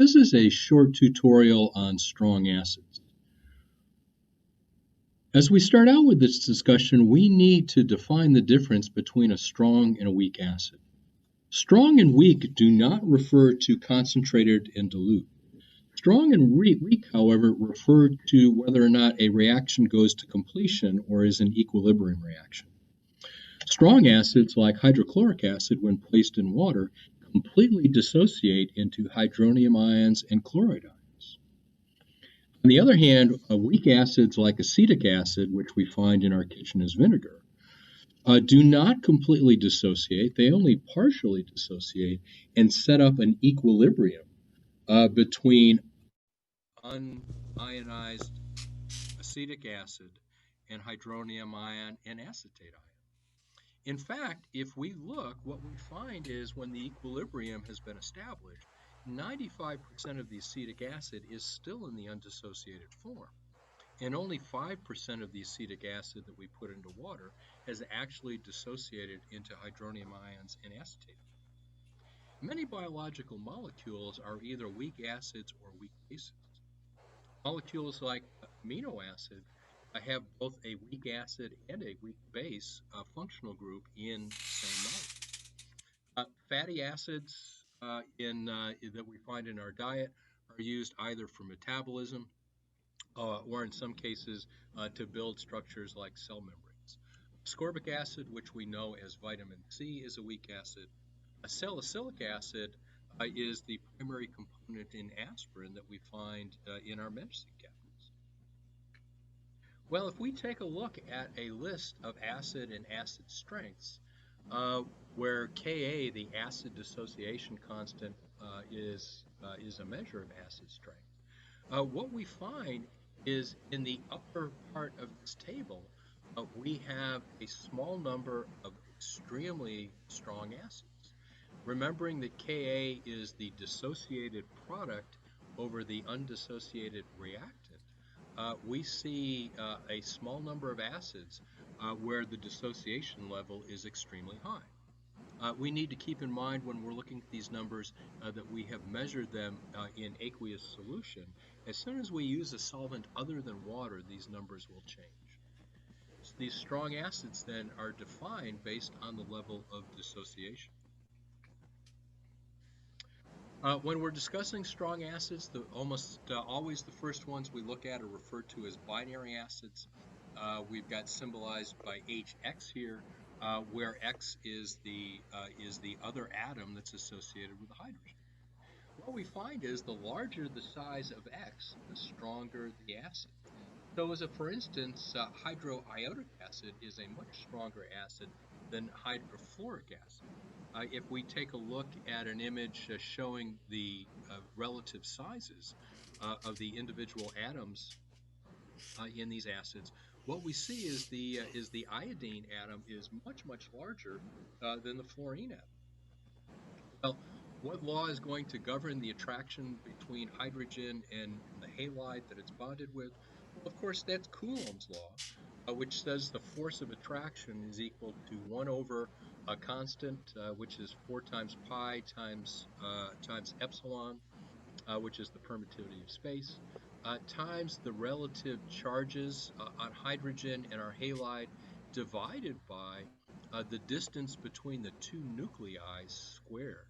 This is a short tutorial on strong acids. As we start out with this discussion, we need to define the difference between a strong and a weak acid. Strong and weak do not refer to concentrated and dilute. Strong and weak, however, refer to whether or not a reaction goes to completion or is an equilibrium reaction. Strong acids, like hydrochloric acid, when placed in water, completely dissociate into hydronium ions and chloride ions. On the other hand, weak acids like acetic acid, which we find in our kitchen as vinegar, do not completely dissociate. They only partially dissociate and set up an equilibrium between unionized acetic acid and hydronium ion and acetate ion. In fact, if we look, what we find is when the equilibrium has been established, 95% of the acetic acid is still in the undissociated form, and only 5% of the acetic acid that we put into water has actually dissociated into hydronium ions and acetate. Many biological molecules are either weak acids or weak bases. Molecules like amino acid have both a weak acid and a weak base functional group in the same molecule. Fatty acids that we find in our diet are used either for metabolism or in some cases to build structures like cell membranes. Ascorbic acid, which we know as vitamin C, is a weak acid. Salicylic acid is the primary component in aspirin that we find in our medicine cabinets. Well, if we take a look at a list of acid and acid strengths, where Ka, the acid dissociation constant, is a measure of acid strength, what we find is in the upper part of this table, we have a small number of extremely strong acids. Remembering that Ka is the dissociated product over the undissociated reactant, we see a small number of acids where the dissociation level is extremely high. We need to keep in mind when we're looking at these numbers that we have measured them in aqueous solution. As soon as we use a solvent other than water, these numbers will change. So these strong acids then are defined based on the level of dissociation. When we're discussing strong acids, almost always the first ones we look at are referred to as binary acids. We've got symbolized by HX here, where X is the other atom that's associated with the hydrogen. What we find is the larger the size of X, the stronger the acid. So for instance, hydroiodic acid is a much stronger acid than hydrofluoric acid. If we take a look at an image showing the relative sizes of the individual atoms in these acids, what we see is the iodine atom is much larger than the fluorine atom. Well, what law is going to govern the attraction between hydrogen and the halide that it's bonded with? Well, of course, that's Coulomb's law, which says the force of attraction is equal to 1 over a constant, which is 4 times pi times epsilon, which is the permittivity of space, times the relative charges on hydrogen and our halide divided by the distance between the two nuclei squared.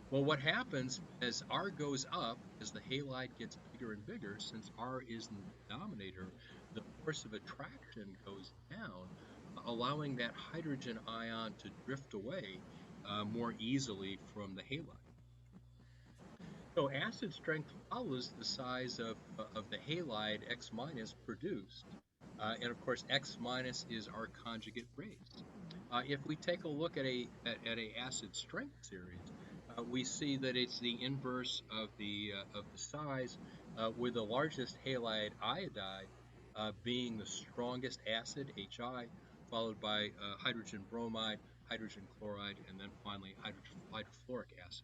Well, what happens as R goes up, as the halide gets bigger and bigger, since R is in the denominator, the force of attraction goes down, allowing that hydrogen ion to drift away more easily from the halide. So acid strength follows the size of the halide X minus produced. And of course, X minus is our conjugate rates. If we take a look at a acid strength series, we see that it's the inverse of the size, with the largest halide iodide being the strongest acid, Hi, followed by hydrogen bromide, hydrogen chloride, and then finally hydrofluoric acid.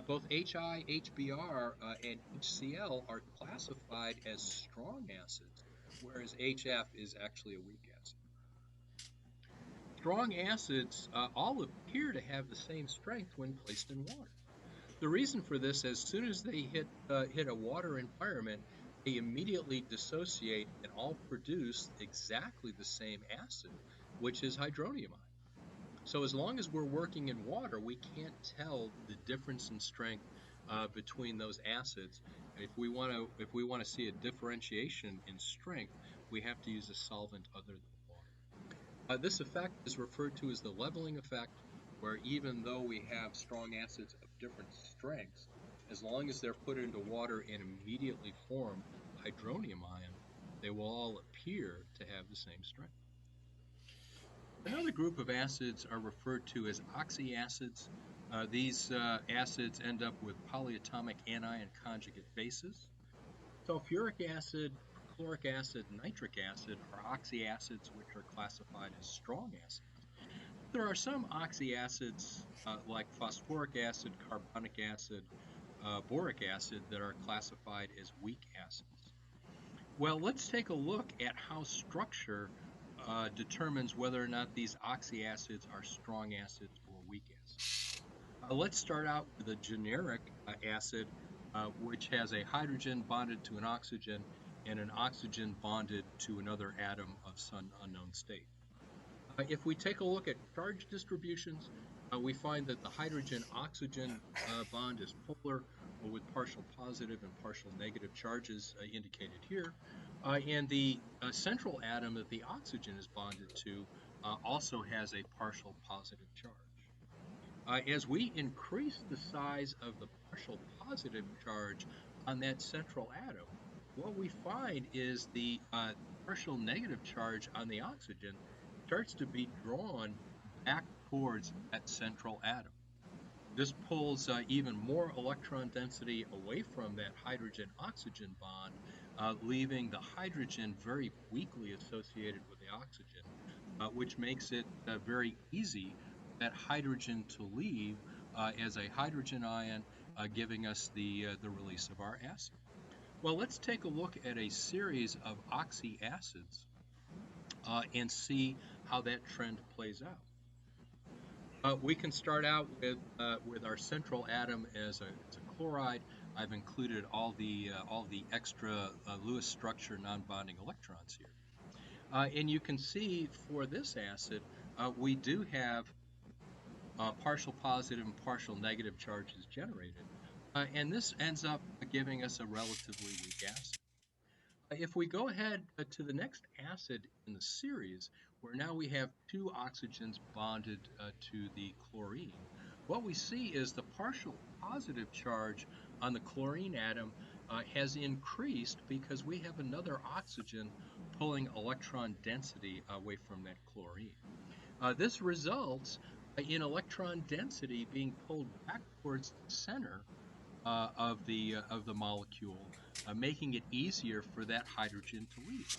Both Hi, HBr, and HCl are classified as strong acids, whereas HF is actually a weak acid. Strong acids all appear to have the same strength when placed in water. The reason for this, as soon as they hit a water environment, they immediately dissociate and all produce exactly the same acid, which is hydronium ion. So as long as we're working in water, we can't tell the difference in strength between those acids. If we want to see a differentiation in strength, we have to use a solvent other than water. This effect is referred to as the leveling effect, where even though we have strong acids of different strengths, as long as they're put into water and immediately form hydronium ion, they will all appear to have the same strength. Another group of acids are referred to as oxyacids. These acids end up with polyatomic anion conjugate bases. Sulfuric acid, perchloric acid, nitric acid are oxyacids, which are classified as strong acids. There are some oxyacids like phosphoric acid, carbonic acid, boric acid that are classified as weak acids. Well, let's take a look at how structure determines whether or not these oxyacids are strong acids or weak acids. Let's start out with a generic acid, which has a hydrogen bonded to an oxygen and an oxygen bonded to another atom of some unknown state. If we take a look at charge distributions, we find that the hydrogen-oxygen bond is polar with partial positive and partial negative charges indicated here. And the central atom that the oxygen is bonded to also has a partial positive charge. As we increase the size of the partial positive charge on that central atom, what we find is the partial negative charge on the oxygen starts to be drawn back towards that central atom. This pulls even more electron density away from that hydrogen-oxygen bond, leaving the hydrogen very weakly associated with the oxygen, which makes it very easy for that hydrogen to leave as a hydrogen ion, giving us the release of our acid. Well, let's take a look at a series of oxyacids and see how that trend plays out. We can start out with our central atom as a chloride. I've included all the extra Lewis structure non-bonding electrons here, and you can see for this acid we do have partial positive and partial negative charges generated, and this ends up giving us a relatively weak acid. If we go ahead to the next acid in the series, where now we have two oxygens bonded to the chlorine, what we see is the partial positive charge on the chlorine atom has increased because we have another oxygen pulling electron density away from that chlorine. This results in electron density being pulled back towards the center of the molecule, making it easier for that hydrogen to leave.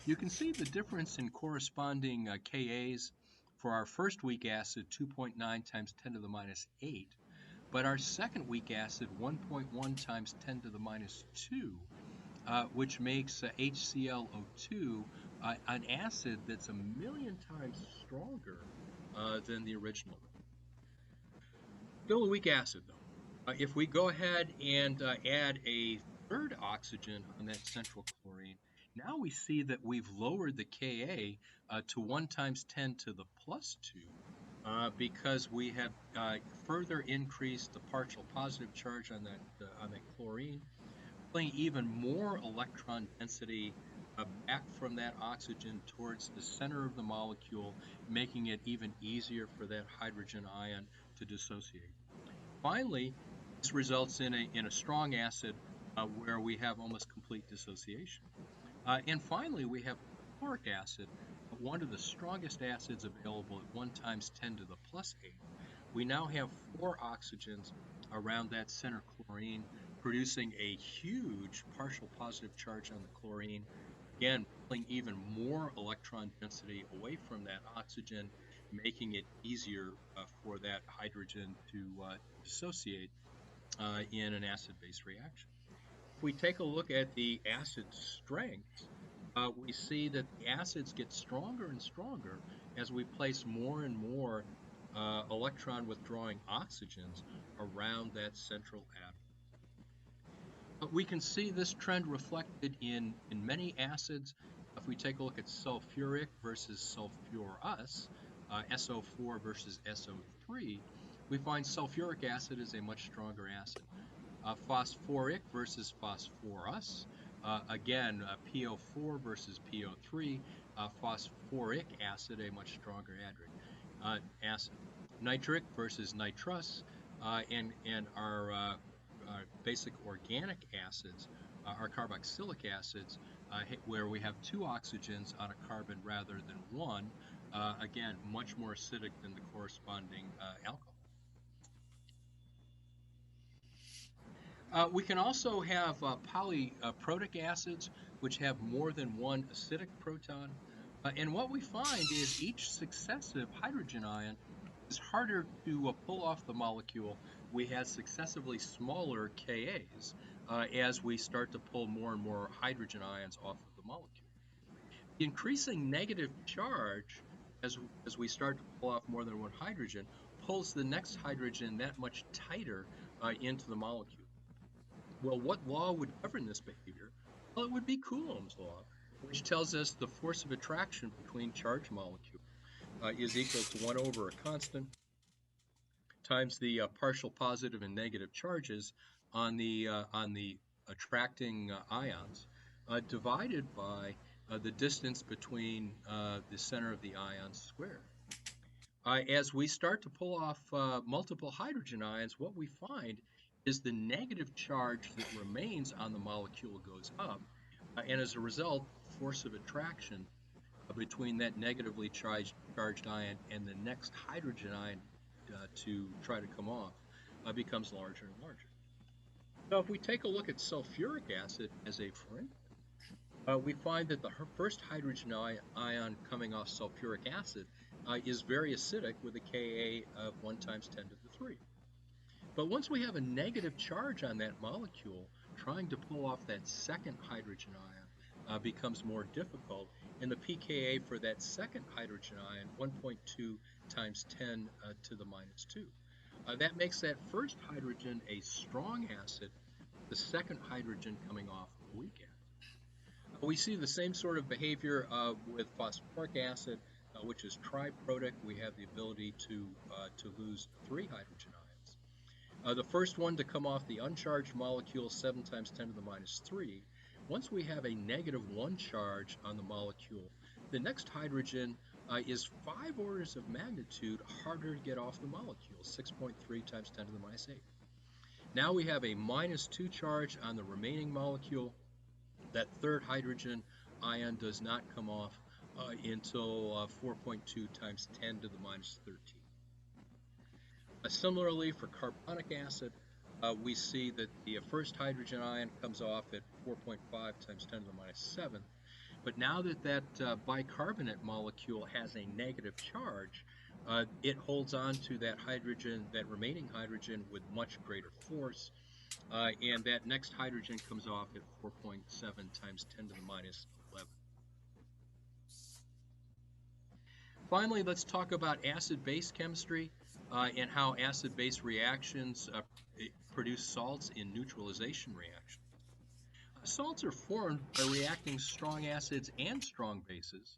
You can see the difference in corresponding Kas for our first weak acid, 2.9 times 10 to the minus 8, but our second weak acid, 1.1 times 10 to the minus 2, which makes HClO2 an acid that's 1,000,000 times stronger than the original. Still a weak acid, though. If we go ahead and add a third oxygen on that central chlorine, now we see that we've lowered the Ka to 1 times 10 to the plus 2 because we have further increased the partial positive charge on that chlorine, pulling even more electron density back from that oxygen towards the center of the molecule, making it even easier for that hydrogen ion to dissociate. Finally, this results in a strong acid where we have almost complete dissociation. And finally, we have chloric acid, one of the strongest acids available at 1 times 10 to the plus 8. We now have 4 oxygens around that center chlorine, producing a huge partial positive charge on the chlorine, again, pulling even more electron density away from that oxygen, making it easier for that hydrogen to dissociate in an acid-base reaction. If we take a look at the acid strengths, we see that the acids get stronger and stronger as we place more and more electron withdrawing oxygens around that central atom. We can see this trend reflected in many acids. If we take a look at sulfuric versus sulfurous, SO4 versus SO3, we find sulfuric acid is a much stronger acid. Phosphoric versus phosphorus, again, PO4 versus PO3, phosphoric acid, a much stronger acid. Nitric versus nitrous, and our basic organic acids, our carboxylic acids, where we have two oxygens on a carbon rather than one, again, much more acidic than the corresponding alcohol. We can also have polyprotic acids, which have more than one acidic proton. And what we find is each successive hydrogen ion is harder to pull off the molecule. We have successively smaller Kas as we start to pull more and more hydrogen ions off of the molecule. The increasing negative charge, as we start to pull off more than one hydrogen, pulls the next hydrogen that much tighter into the molecule. Well, what law would govern this behavior? Well, it would be Coulomb's law, which tells us the force of attraction between charged molecules is equal to 1 over a constant times the partial positive and negative charges on the attracting ions, divided by the distance between the center of the ions squared. As we start to pull off multiple hydrogen ions, what we find is the negative charge that remains on the molecule goes up, and as a result, the force of attraction between that negatively charged ion and the next hydrogen ion to try to come off becomes larger and larger. So if we take a look at sulfuric acid as a friend, we find that the first hydrogen ion coming off sulfuric acid is very acidic with a Ka of 1 times 10 to the 3. But once we have a negative charge on that molecule, trying to pull off that second hydrogen ion becomes more difficult, and the pKa for that second hydrogen ion, 1.2 times 10 to the minus 2. That makes that first hydrogen a strong acid, the second hydrogen coming off a weak acid. We see the same sort of behavior with phosphoric acid, which is triprotic. We have the ability to lose 3 hydrogen ions. The first one to come off the uncharged molecule, 7 times 10 to the minus 3. Once we have a negative 1 charge on the molecule, the next hydrogen is 5 orders of magnitude harder to get off the molecule, 6.3 times 10 to the minus 8. Now we have a minus 2 charge on the remaining molecule. That third hydrogen ion does not come off until 4.2 times 10 to the minus 13. Similarly, for carbonic acid, we see that the first hydrogen ion comes off at 4.5 times 10 to the minus 7. But now that that bicarbonate molecule has a negative charge, it holds on to that hydrogen, that remaining hydrogen, with much greater force. And that next hydrogen comes off at 4.7 times 10 to the minus 11. Finally, let's talk about acid-base chemistry and how acid-base reactions produce salts in neutralization reactions. Salts are formed by reacting strong acids and strong bases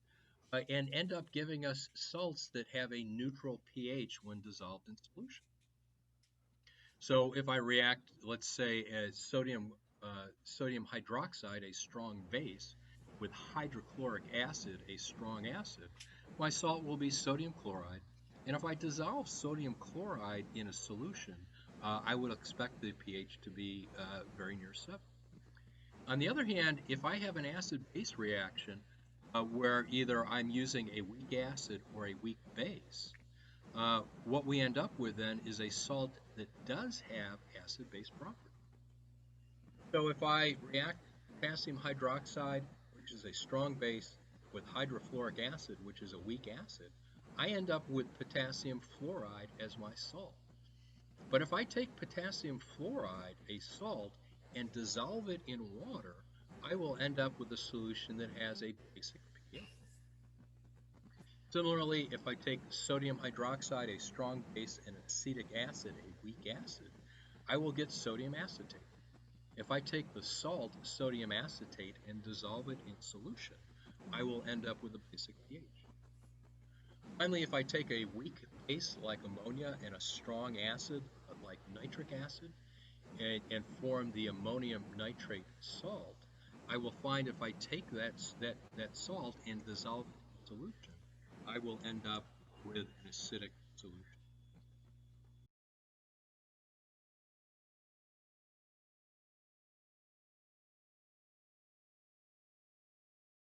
and end up giving us salts that have a neutral pH when dissolved in solution. So if I react, let's say, as sodium hydroxide, a strong base, with hydrochloric acid, a strong acid, my salt will be sodium chloride. And if I dissolve sodium chloride in a solution, I would expect the pH to be very near 7. On the other hand, if I have an acid-base reaction where either I'm using a weak acid or a weak base, what we end up with then is a salt that does have acid-base properties. So if I react potassium hydroxide, which is a strong base, with hydrofluoric acid, which is a weak acid, I end up with potassium fluoride as my salt. But if I take potassium fluoride, a salt, and dissolve it in water, I will end up with a solution that has a basic pH. Similarly, if I take sodium hydroxide, a strong base, and acetic acid, a weak acid, I will get sodium acetate. If I take the salt sodium acetate and dissolve it in solution, I will end up with a basic pH. Finally, if I take a weak base like ammonia and a strong acid like nitric acid and form the ammonium nitrate salt, I will find if I take that salt and dissolve it in solution, I will end up with an acidic solution.